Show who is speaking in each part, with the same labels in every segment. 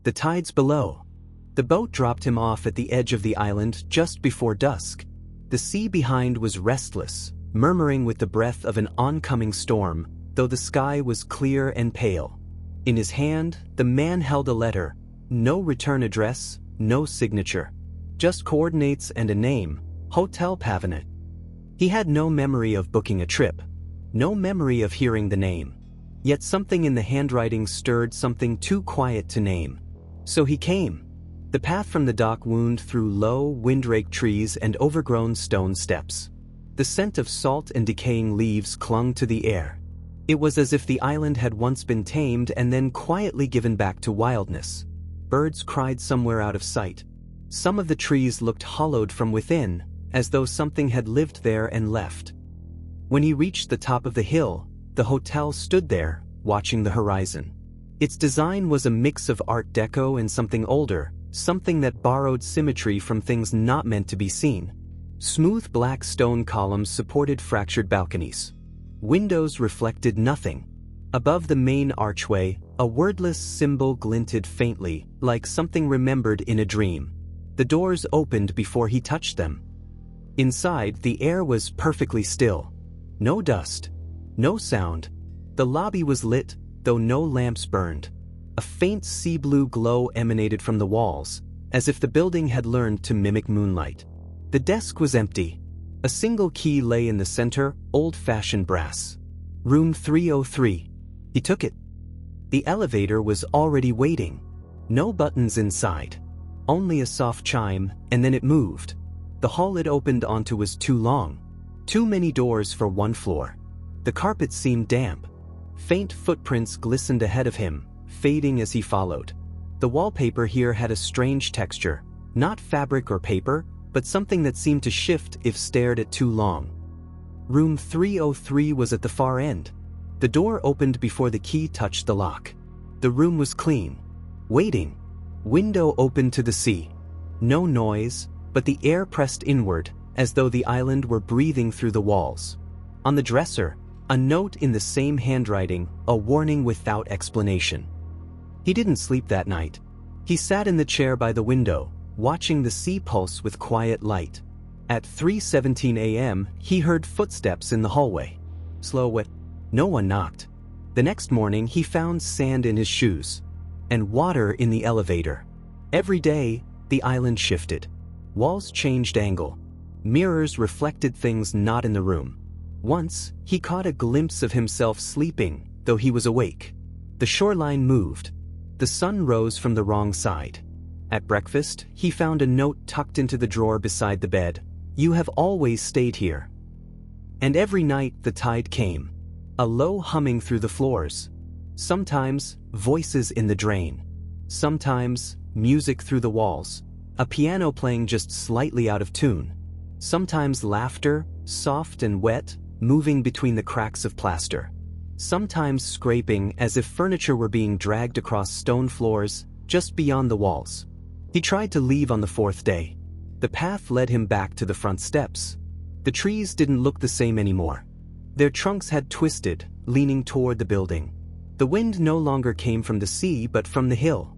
Speaker 1: The tide's below. The boat dropped him off at the edge of the island just before dusk. The sea behind was restless, murmuring with the breath of an oncoming storm, though the sky was clear and pale. In his hand, the man held a letter. No return address, no signature. Just coordinates and a name, Hotel Pavinet. He had no memory of booking a trip. No memory of hearing the name. Yet something in the handwriting stirred something too quiet to name. So he came. The path from the dock wound through low, wind-raked trees and overgrown stone steps. The scent of salt and decaying leaves clung to the air. It was as if the island had once been tamed and then quietly given back to wildness. Birds cried somewhere out of sight. Some of the trees looked hollowed from within, as though something had lived there and left. When he reached the top of the hill, the hotel stood there, watching the horizon. Its design was a mix of Art Deco and something older, something that borrowed symmetry from things not meant to be seen. Smooth black stone columns supported fractured balconies. Windows reflected nothing. Above the main archway, a wordless symbol glinted faintly, like something remembered in a dream. The doors opened before he touched them. Inside, the air was perfectly still. No dust. No sound. The lobby was lit, though no lamps burned. A faint sea blue glow emanated from the walls, as if the building had learned to mimic moonlight. The desk was empty. A single key lay in the center, old-fashioned brass. Room 303. He took it. The elevator was already waiting. No buttons inside. Only a soft chime, and then it moved. The hall it opened onto was too long. Too many doors for one floor. The carpet seemed damp. Faint footprints glistened ahead of him, fading as he followed. The wallpaper here had a strange texture, not fabric or paper, but something that seemed to shift if stared at too long. Room 303 was at the far end. The door opened before the key touched the lock. The room was clean. Waiting. Window open to the sea. No noise, but the air pressed inward, as though the island were breathing through the walls. On the dresser, a note in the same handwriting, a warning without explanation. He didn't sleep that night. He sat in the chair by the window, watching the sea pulse with quiet light. At 3:17 a.m., he heard footsteps in the hallway. Slow wet. No one knocked. The next morning, he found sand in his shoes. And water in the elevator. Every day, the island shifted. Walls changed angle. Mirrors reflected things not in the room. Once, he caught a glimpse of himself sleeping, though he was awake. The shoreline moved. The sun rose from the wrong side. At breakfast, he found a note tucked into the drawer beside the bed. You have always stayed here. And every night the tide came. A low humming through the floors. Sometimes, voices in the drain. Sometimes, music through the walls. A piano playing just slightly out of tune. Sometimes laughter, soft and wet, moving between the cracks of plaster. Sometimes scraping as if furniture were being dragged across stone floors, just beyond the walls. He tried to leave on the fourth day. The path led him back to the front steps. The trees didn't look the same anymore. Their trunks had twisted, leaning toward the building. The wind no longer came from the sea but from the hill.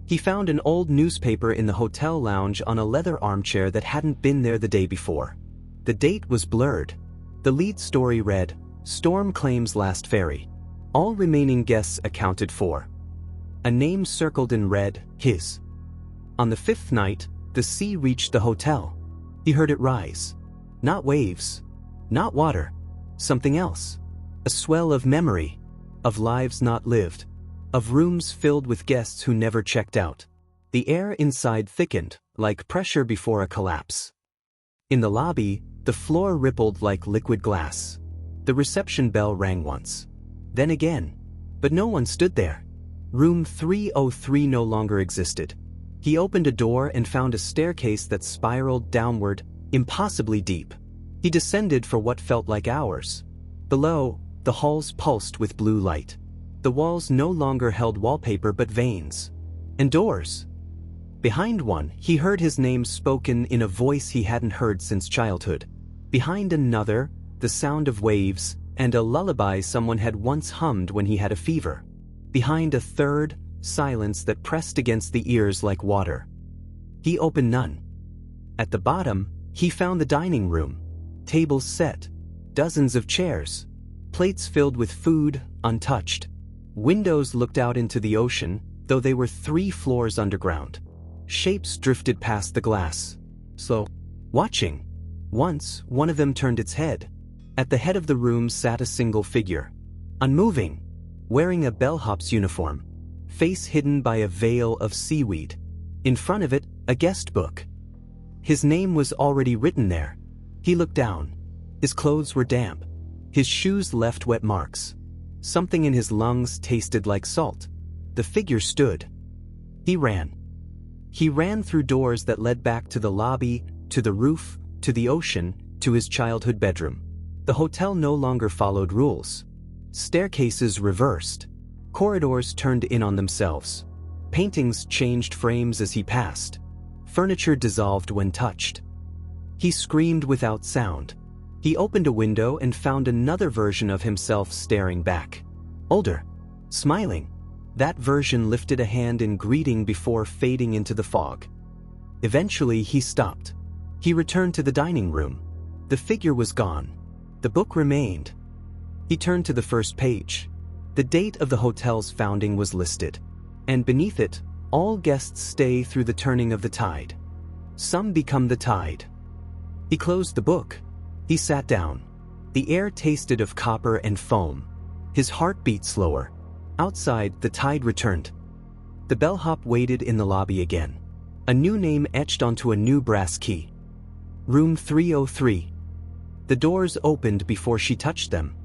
Speaker 1: He found an old newspaper in the hotel lounge on a leather armchair that hadn't been there the day before. The date was blurred. The lead story read, Storm claims last ferry. All remaining guests accounted for. A name circled in red, his. On the fifth night, the sea reached the hotel. He heard it rise. Not waves. Not water. Something else. A swell of memory. Of lives not lived. Of rooms filled with guests who never checked out. The air inside thickened, like pressure before a collapse. In the lobby, the floor rippled like liquid glass. The reception bell rang once. Then again. But no one stood there. Room 303 no longer existed. He opened a door and found a staircase that spiraled downward, impossibly deep. He descended for what felt like hours. Below, the halls pulsed with blue light. The walls no longer held wallpaper but veins. And doors. Behind one, he heard his name spoken in a voice he hadn't heard since childhood. Behind another, the sound of waves, and a lullaby someone had once hummed when he had a fever. Behind a third, silence that pressed against the ears like water. He opened none. At the bottom, he found the dining room. Tables set. Dozens of chairs. Plates filled with food, untouched. Windows looked out into the ocean, though they were 3 floors underground. Shapes drifted past the glass. Slow. Watching. Once, one of them turned its head. At the head of the room sat a single figure. Unmoving. Wearing a bellhop's uniform. Face hidden by a veil of seaweed. In front of it, a guest book. His name was already written there. He looked down. His clothes were damp. His shoes left wet marks. Something in his lungs tasted like salt. The figure stood. He ran. He ran through doors that led back to the lobby, to the roof, to the ocean, to his childhood bedroom. The hotel no longer followed rules. Staircases reversed. Corridors turned in on themselves. Paintings changed frames as he passed. Furniture dissolved when touched. He screamed without sound. He opened a window and found another version of himself staring back. Older. Smiling. That version lifted a hand in greeting before fading into the fog. Eventually, he stopped. He returned to the dining room. The figure was gone. The book remained. He turned to the first page. The date of the hotel's founding was listed. And beneath it, all guests stay through the turning of the tide. Some become the tide. He closed the book. He sat down. The air tasted of copper and foam. His heart beat slower. Outside, the tide returned. The bellhop waited in the lobby again. A new name etched onto a new brass key. Room 303. The doors opened before she touched them.